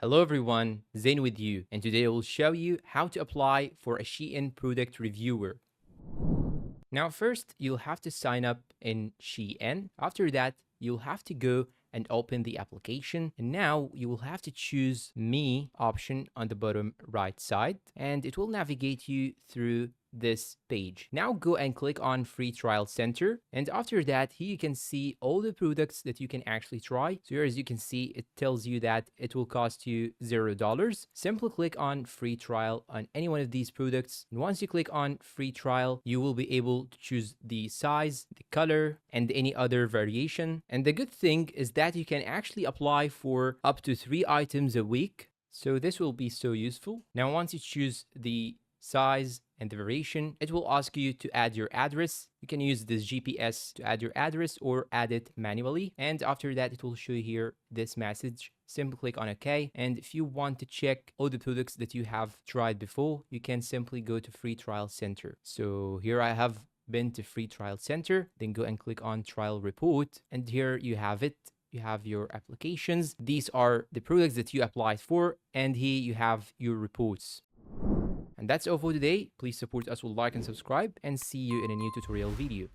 Hello everyone, Zain with you, and today I will show you how to apply for a Shein product reviewer. Now first, you'll have to sign up in Shein. After that, you'll have to go and open the application. And now you will have to choose Me option on the bottom right side, and it will navigate you through this page. Now go and click on Free Trial Center, and after that here you can see all the products that you can actually try. So here, as you can see, it tells you that it will cost you $0. Simply click on Free Trial on any one of these products, and once you click on Free Trial, you will be able to choose the size, the color, and any other variation. And the good thing is that you can actually apply for up to 3 items a week. So this will be so useful. Now once you choose the size and the variation, it will ask you to add your address. You can use this GPS to add your address or add it manually. And after that, it will show you here this message. Simply click on OK. And if you want to check all the products that you have tried before, you can simply go to Free Trial Center. So here I have been to Free Trial Center, then go and click on Trial Report. And here you have it. You have your applications. These are the products that you applied for. And here you have your reports. And that's all for today. Please support us with like and subscribe, and see you in a new tutorial video.